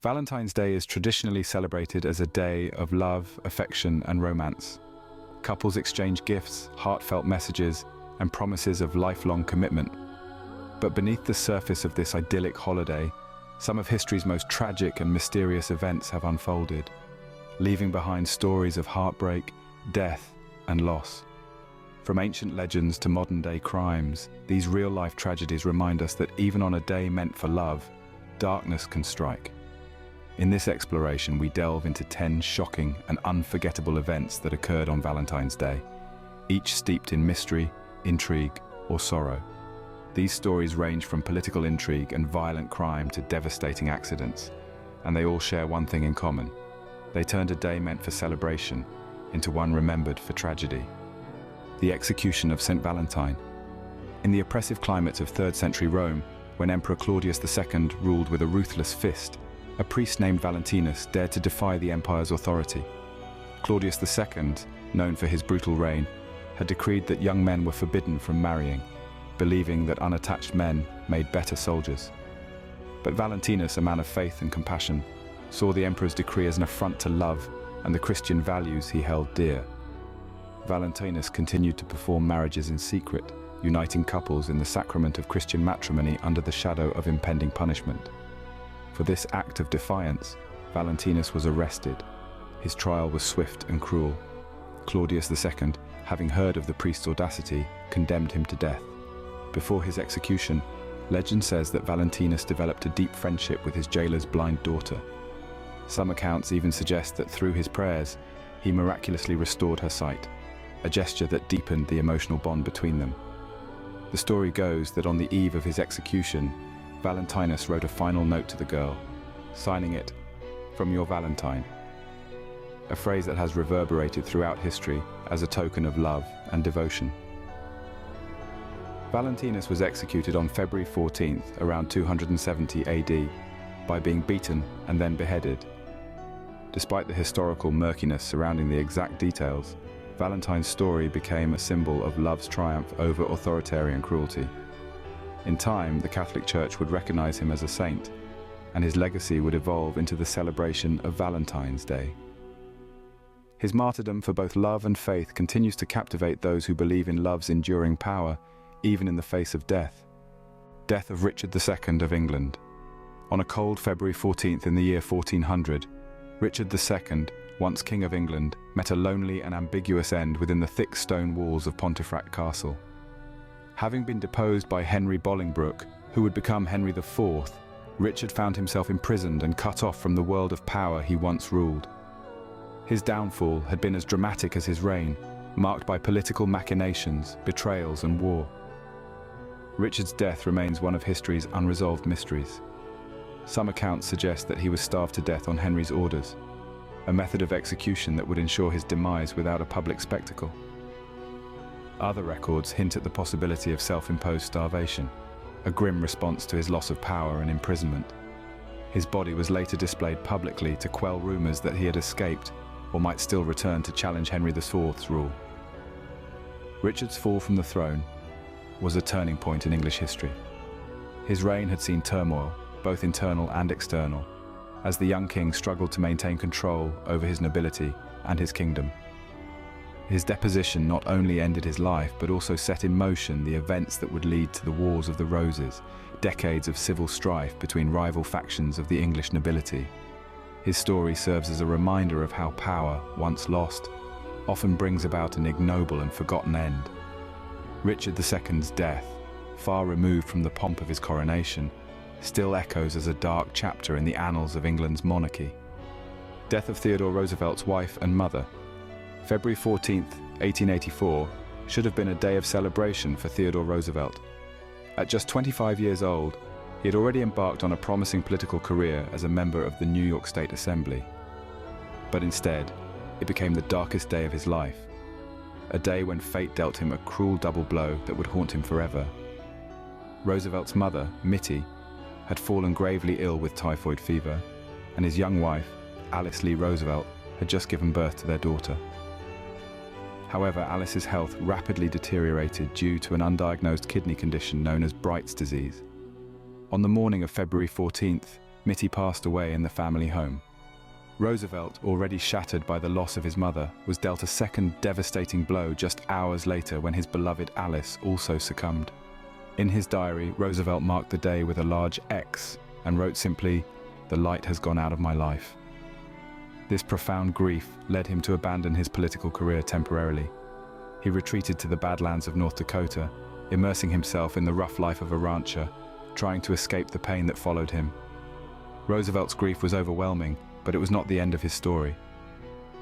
Valentine's Day is traditionally celebrated as a day of love, affection, and romance. Couples exchange gifts, heartfelt messages, and promises of lifelong commitment. But beneath the surface of this idyllic holiday, some of history's most tragic and mysterious events have unfolded, leaving behind stories of heartbreak, death, and loss. From ancient legends to modern-day crimes, these real-life tragedies remind us that even on a day meant for love, darkness can strike. In this exploration, we delve into 10 shocking and unforgettable events that occurred on Valentine's Day, each steeped in mystery, intrigue, or sorrow. These stories range from political intrigue and violent crime to devastating accidents, and they all share one thing in common. They turned a day meant for celebration into one remembered for tragedy. The execution of St. Valentine. In the oppressive climate of 3rd century Rome, when Emperor Claudius II ruled with a ruthless fist, a priest named Valentinus dared to defy the empire's authority. Claudius II, known for his brutal reign, had decreed that young men were forbidden from marrying, believing that unattached men made better soldiers. But Valentinus, a man of faith and compassion, saw the emperor's decree as an affront to love and the Christian values he held dear. Valentinus continued to perform marriages in secret, uniting couples in the sacrament of Christian matrimony under the shadow of impending punishment. For this act of defiance, Valentinus was arrested. His trial was swift and cruel. Claudius II, having heard of the priest's audacity, condemned him to death. Before his execution, legend says that Valentinus developed a deep friendship with his jailer's blind daughter. Some accounts even suggest that through his prayers, he miraculously restored her sight, a gesture that deepened the emotional bond between them. The story goes that on the eve of his execution, Valentinus wrote a final note to the girl, signing it, "From your Valentine," a phrase that has reverberated throughout history as a token of love and devotion. Valentinus was executed on February 14th, around 270 AD, by being beaten and then beheaded. Despite the historical murkiness surrounding the exact details, Valentine's story became a symbol of love's triumph over authoritarian cruelty. In time, the Catholic Church would recognize him as a saint, and his legacy would evolve into the celebration of Valentine's Day. His martyrdom for both love and faith continues to captivate those who believe in love's enduring power, even in the face of death. Death of Richard II of England. On a cold February 14th in the year 1400, Richard II, once King of England, met a lonely and ambiguous end within the thick stone walls of Pontefract Castle. Having been deposed by Henry Bolingbroke, who would become Henry IV, Richard found himself imprisoned and cut off from the world of power he once ruled. His downfall had been as dramatic as his reign, marked by political machinations, betrayals, and war. Richard's death remains one of history's unresolved mysteries. Some accounts suggest that he was starved to death on Henry's orders, a method of execution that would ensure his demise without a public spectacle. Other records hint at the possibility of self-imposed starvation, a grim response to his loss of power and imprisonment. His body was later displayed publicly to quell rumors that he had escaped or might still return to challenge Henry IV's rule. Richard's fall from the throne was a turning point in English history. His reign had seen turmoil, both internal and external, as the young king struggled to maintain control over his nobility and his kingdom. His deposition not only ended his life, but also set in motion the events that would lead to the Wars of the Roses, decades of civil strife between rival factions of the English nobility. His story serves as a reminder of how power, once lost, often brings about an ignoble and forgotten end. Richard II's death, far removed from the pomp of his coronation, still echoes as a dark chapter in the annals of England's monarchy. Death of Theodore Roosevelt's wife and mother. February 14th, 1884, should have been a day of celebration for Theodore Roosevelt. At just 25 years old, he had already embarked on a promising political career as a member of the New York State Assembly. But instead, it became the darkest day of his life, a day when fate dealt him a cruel double blow that would haunt him forever. Roosevelt's mother, Mittie, had fallen gravely ill with typhoid fever, and his young wife, Alice Lee Roosevelt, had just given birth to their daughter. However, Alice's health rapidly deteriorated due to an undiagnosed kidney condition known as Bright's disease. On the morning of February 14th, Mitty passed away in the family home. Roosevelt, already shattered by the loss of his mother, was dealt a second devastating blow just hours later when his beloved Alice also succumbed. In his diary, Roosevelt marked the day with a large X and wrote simply, "The light has gone out of my life." This profound grief led him to abandon his political career temporarily. He retreated to the Badlands of North Dakota, immersing himself in the rough life of a rancher, trying to escape the pain that followed him. Roosevelt's grief was overwhelming, but it was not the end of his story.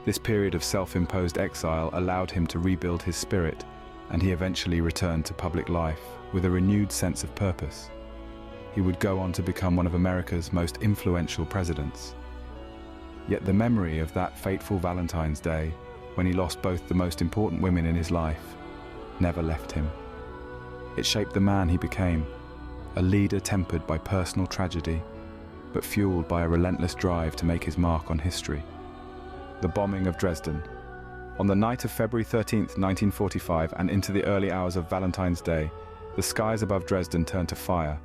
This period of self-imposed exile allowed him to rebuild his spirit, and he eventually returned to public life with a renewed sense of purpose. He would go on to become one of America's most influential presidents. Yet the memory of that fateful Valentine's Day, when he lost both the most important women in his life, never left him. It shaped the man he became, a leader tempered by personal tragedy, but fueled by a relentless drive to make his mark on history. The Bombing of Dresden. On the night of February 13th, 1945, and into the early hours of Valentine's Day, the skies above Dresden turned to fire.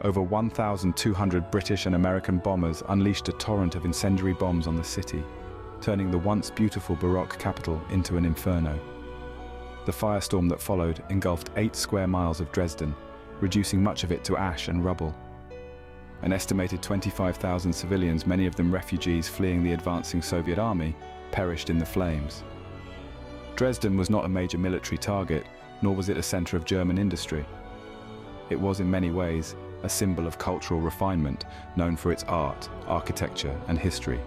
Over 1,200 British and American bombers unleashed a torrent of incendiary bombs on the city, turning the once beautiful Baroque capital into an inferno. The firestorm that followed engulfed 8 square miles of Dresden, reducing much of it to ash and rubble. An estimated 25,000 civilians, many of them refugees fleeing the advancing Soviet army, perished in the flames. Dresden was not a major military target, nor was it a center of German industry. It was in many ways a symbol of cultural refinement, known for its art, architecture, and history.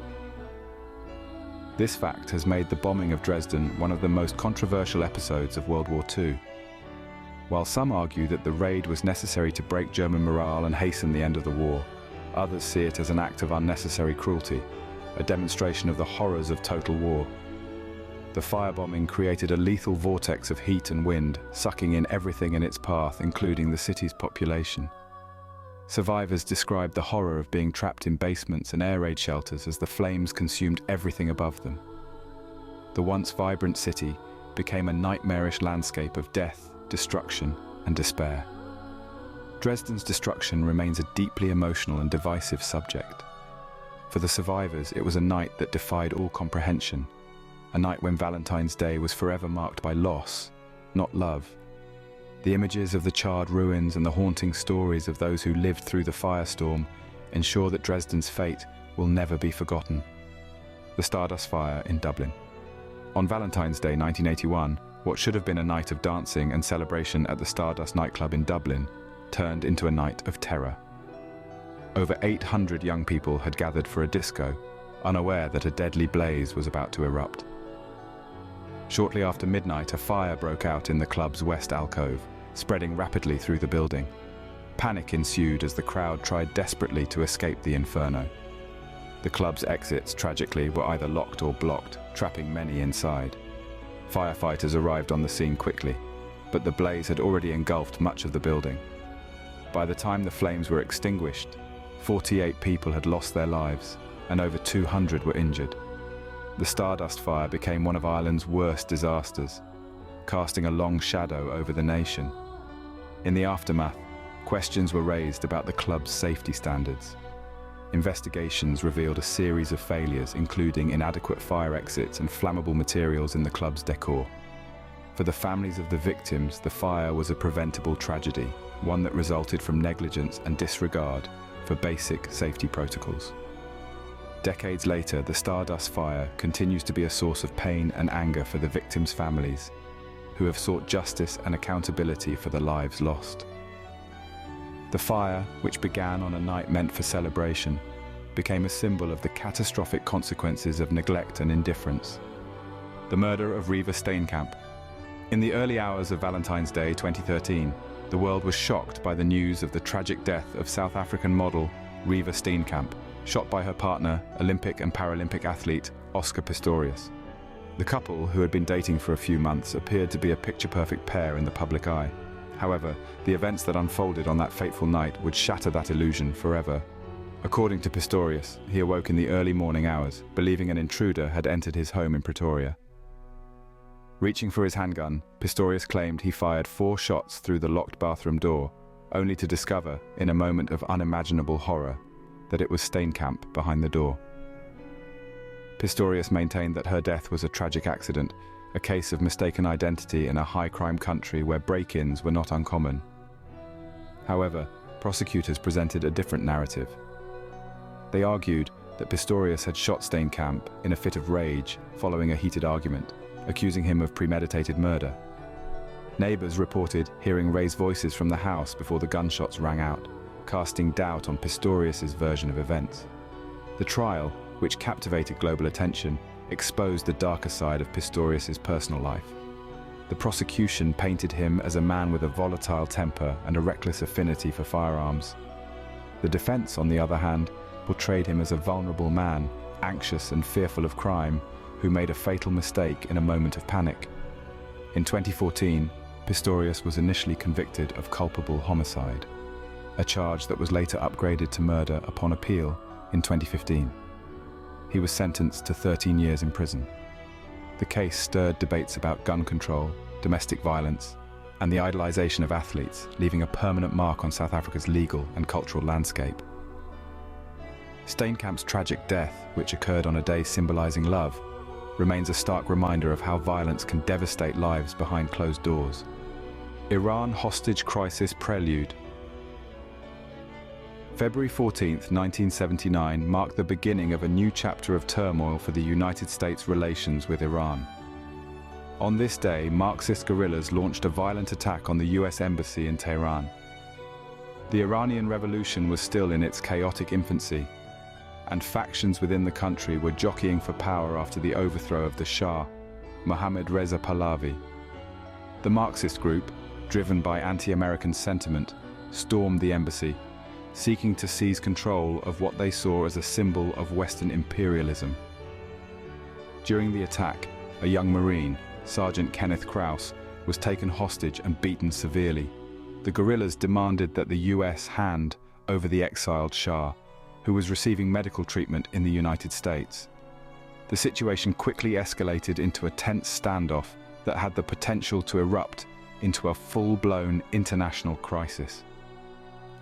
This fact has made the bombing of Dresden one of the most controversial episodes of World War II. While some argue that the raid was necessary to break German morale and hasten the end of the war, others see it as an act of unnecessary cruelty, a demonstration of the horrors of total war. The firebombing created a lethal vortex of heat and wind, sucking in everything in its path, including the city's population. Survivors described the horror of being trapped in basements and air raid shelters as the flames consumed everything above them. The once vibrant city became a nightmarish landscape of death, destruction, and despair. Dresden's destruction remains a deeply emotional and divisive subject. For the survivors, it was a night that defied all comprehension, a night when Valentine's Day was forever marked by loss, not love. The images of the charred ruins and the haunting stories of those who lived through the firestorm ensure that Dresden's fate will never be forgotten. The Stardust fire in Dublin. On Valentine's Day 1981, what should have been a night of dancing and celebration at the Stardust nightclub in Dublin turned into a night of terror. Over 800 young people had gathered for a disco, unaware that a deadly blaze was about to erupt. Shortly after midnight, a fire broke out in the club's west alcove, spreading rapidly through the building. Panic ensued as the crowd tried desperately to escape the inferno. The club's exits, tragically, were either locked or blocked, trapping many inside. Firefighters arrived on the scene quickly, but the blaze had already engulfed much of the building. By the time the flames were extinguished, 48 people had lost their lives, and over 200 were injured. The Stardust fire became one of Ireland's worst disasters, casting a long shadow over the nation. In the aftermath, questions were raised about the club's safety standards. Investigations revealed a series of failures, including inadequate fire exits and flammable materials in the club's decor. For the families of the victims, the fire was a preventable tragedy, one that resulted from negligence and disregard for basic safety protocols. Decades later, the Stardust fire continues to be a source of pain and anger for the victims' families, who have sought justice and accountability for the lives lost. The fire, which began on a night meant for celebration, became a symbol of the catastrophic consequences of neglect and indifference. The murder of Reeva Steenkamp. In the early hours of Valentine's Day 2013, the world was shocked by the news of the tragic death of South African model Reeva Steenkamp, shot by her partner, Olympic and Paralympic athlete Oscar Pistorius. The couple, who had been dating for a few months, appeared to be a picture-perfect pair in the public eye. However, the events that unfolded on that fateful night would shatter that illusion forever. According to Pistorius, he awoke in the early morning hours, believing an intruder had entered his home in Pretoria. Reaching for his handgun, Pistorius claimed he fired 4 shots through the locked bathroom door, only to discover, in a moment of unimaginable horror, that it was Steenkamp behind the door. Pistorius maintained that her death was a tragic accident, a case of mistaken identity in a high-crime country where break-ins were not uncommon. However, prosecutors presented a different narrative. They argued that Pistorius had shot Steenkamp in a fit of rage following a heated argument, accusing him of premeditated murder. Neighbors reported hearing raised voices from the house before the gunshots rang out, casting doubt on Pistorius's version of events. The trial, which captivated global attention, exposed the darker side of Pistorius's personal life. The prosecution painted him as a man with a volatile temper and a reckless affinity for firearms. The defense, on the other hand, portrayed him as a vulnerable man, anxious and fearful of crime, who made a fatal mistake in a moment of panic. In 2014, Pistorius was initially convicted of culpable homicide, a charge that was later upgraded to murder upon appeal in 2015. He was sentenced to 13 years in prison. The case stirred debates about gun control, domestic violence, and the idolization of athletes, leaving a permanent mark on South Africa's legal and cultural landscape. Steenkamp's tragic death, which occurred on a day symbolizing love, remains a stark reminder of how violence can devastate lives behind closed doors. Iran hostage crisis prelude. February 14, 1979 marked the beginning of a new chapter of turmoil for the United States' relations with Iran. On this day, Marxist guerrillas launched a violent attack on the US Embassy in Tehran. The Iranian Revolution was still in its chaotic infancy, and factions within the country were jockeying for power after the overthrow of the Shah, Mohammad Reza Pahlavi. The Marxist group, driven by anti-American sentiment, stormed the embassy, seeking to seize control of what they saw as a symbol of Western imperialism. During the attack, a young Marine, Sergeant Kenneth Krause, was taken hostage and beaten severely. The guerrillas demanded that the US hand over the exiled Shah, who was receiving medical treatment in the United States. The situation quickly escalated into a tense standoff that had the potential to erupt into a full-blown international crisis.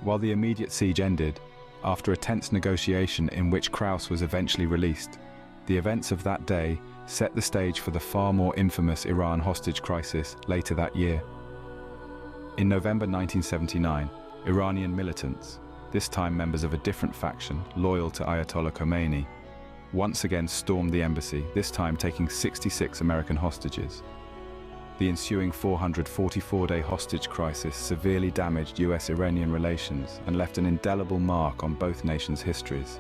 While the immediate siege ended, after a tense negotiation in which Krause was eventually released, the events of that day set the stage for the far more infamous Iran hostage crisis later that year. In November 1979, Iranian militants, this time members of a different faction loyal to Ayatollah Khomeini, once again stormed the embassy, this time taking 66 American hostages. The ensuing 444-day hostage crisis severely damaged US-Iranian relations and left an indelible mark on both nations' histories.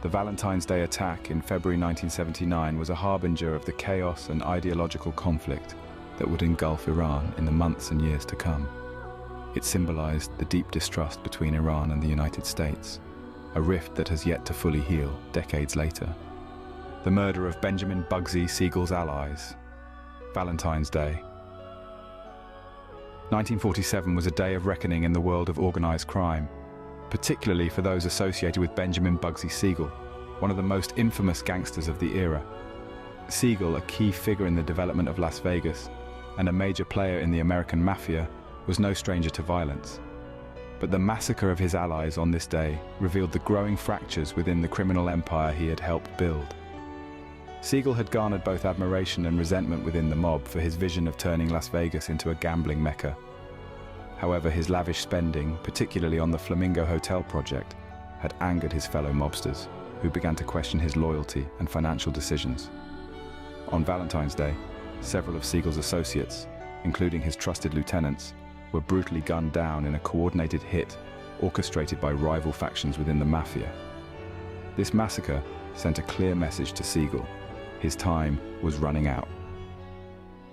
The Valentine's Day attack in February 1979 was a harbinger of the chaos and ideological conflict that would engulf Iran in the months and years to come. It symbolized the deep distrust between Iran and the United States, a rift that has yet to fully heal decades later. The murder of Benjamin Bugsy Siegel's allies. Valentine's Day. 1947 was a day of reckoning in the world of organized crime, particularly for those associated with Benjamin Bugsy Siegel, one of the most infamous gangsters of the era. Siegel, a key figure in the development of Las Vegas and a major player in the American mafia, was no stranger to violence. But the massacre of his allies on this day revealed the growing fractures within the criminal empire he had helped build. Siegel had garnered both admiration and resentment within the mob for his vision of turning Las Vegas into a gambling mecca. However, his lavish spending, particularly on the Flamingo Hotel project, had angered his fellow mobsters, who began to question his loyalty and financial decisions. On Valentine's Day, several of Siegel's associates, including his trusted lieutenants, were brutally gunned down in a coordinated hit orchestrated by rival factions within the mafia. This massacre sent a clear message to Siegel. His time was running out.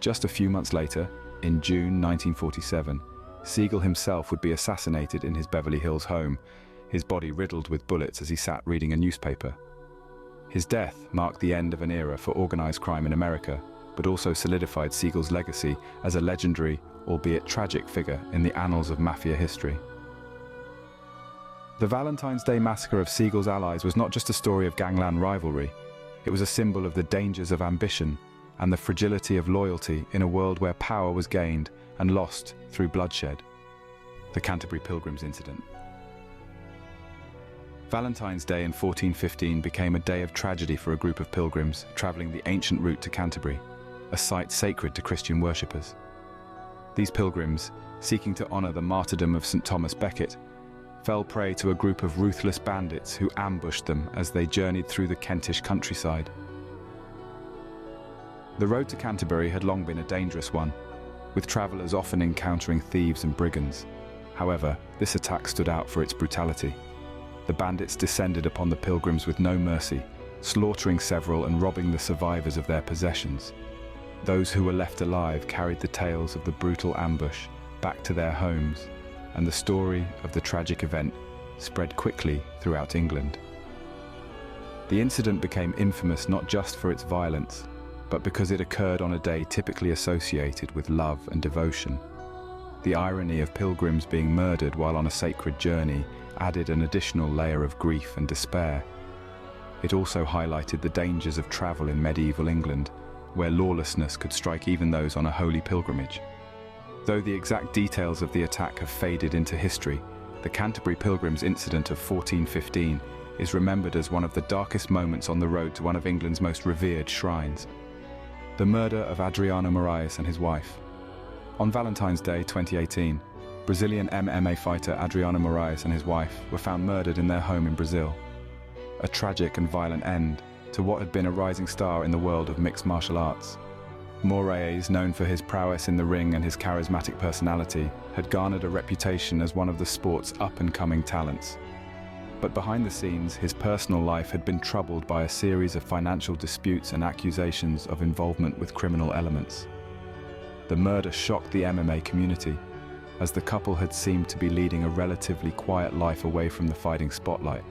Just a few months later, in June 1947, Siegel himself would be assassinated in his Beverly Hills home, his body riddled with bullets as he sat reading a newspaper. His death marked the end of an era for organized crime in America, but also solidified Siegel's legacy as a legendary, albeit tragic figure in the annals of mafia history. The Valentine's Day massacre of Siegel's allies was not just a story of gangland rivalry. It was a symbol of the dangers of ambition and the fragility of loyalty in a world where power was gained and lost through bloodshed. The Canterbury Pilgrims incident. Valentine's Day in 1415 became a day of tragedy for a group of pilgrims travelling the ancient route to Canterbury, a site sacred to Christian worshippers. These pilgrims, seeking to honour the martyrdom of St. Thomas Becket, fell prey to a group of ruthless bandits who ambushed them as they journeyed through the Kentish countryside. The road to Canterbury had long been a dangerous one, with travellers often encountering thieves and brigands. However, this attack stood out for its brutality. The bandits descended upon the pilgrims with no mercy, slaughtering several and robbing the survivors of their possessions. Those who were left alive carried the tales of the brutal ambush back to their homes, and the story of the tragic event spread quickly throughout England. The incident became infamous not just for its violence, but because it occurred on a day typically associated with love and devotion. The irony of pilgrims being murdered while on a sacred journey added an additional layer of grief and despair. It also highlighted the dangers of travel in medieval England, where lawlessness could strike even those on a holy pilgrimage. Though the exact details of the attack have faded into history, the Canterbury Pilgrims incident of 1415 is remembered as one of the darkest moments on the road to one of England's most revered shrines. The murder of Adriano Moraes and his wife. On Valentine's Day 2018, Brazilian MMA fighter Adriano Moraes and his wife were found murdered in their home in Brazil. A tragic and violent end to what had been a rising star in the world of mixed martial arts. Moraes, known for his prowess in the ring and his charismatic personality, had garnered a reputation as one of the sport's up-and-coming talents. But behind the scenes, his personal life had been troubled by a series of financial disputes and accusations of involvement with criminal elements. The murder shocked the MMA community, as the couple had seemed to be leading a relatively quiet life away from the fighting spotlight.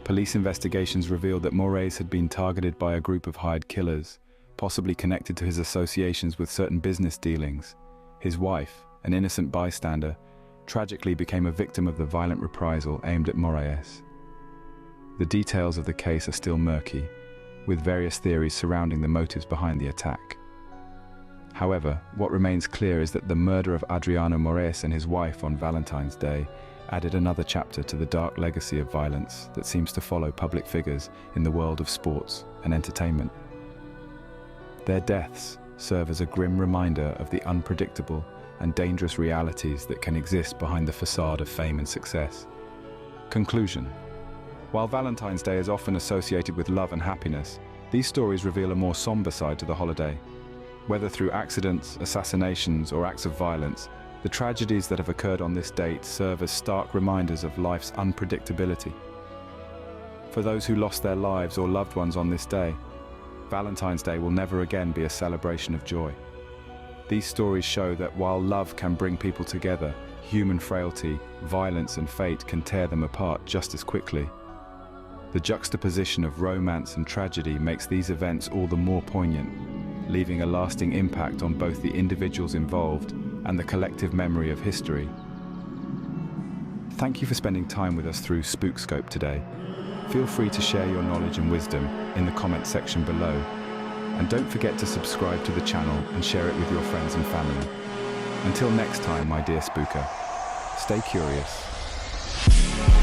Police investigations revealed that Moraes had been targeted by a group of hired killers, possibly connected to his associations with certain business dealings. His wife, an innocent bystander, tragically became a victim of the violent reprisal aimed at Moraes. The details of the case are still murky, with various theories surrounding the motives behind the attack. However, what remains clear is that the murder of Adriano Moraes and his wife on Valentine's Day added another chapter to the dark legacy of violence that seems to follow public figures in the world of sports and entertainment. Their deaths serve as a grim reminder of the unpredictable and dangerous realities that can exist behind the facade of fame and success. Conclusion. While Valentine's Day is often associated with love and happiness, these stories reveal a more somber side to the holiday. Whether through accidents, assassinations, or acts of violence, the tragedies that have occurred on this date serve as stark reminders of life's unpredictability. For those who lost their lives or loved ones on this day, Valentine's Day will never again be a celebration of joy. These stories show that while love can bring people together, human frailty, violence, and fate can tear them apart just as quickly. The juxtaposition of romance and tragedy makes these events all the more poignant, leaving a lasting impact on both the individuals involved and the collective memory of history. Thank you for spending time with us through Spookscope today. Feel free to share your knowledge and wisdom in the comment section below. And don't forget to subscribe to the channel and share it with your friends and family. Until next time, my dear spooker, stay curious.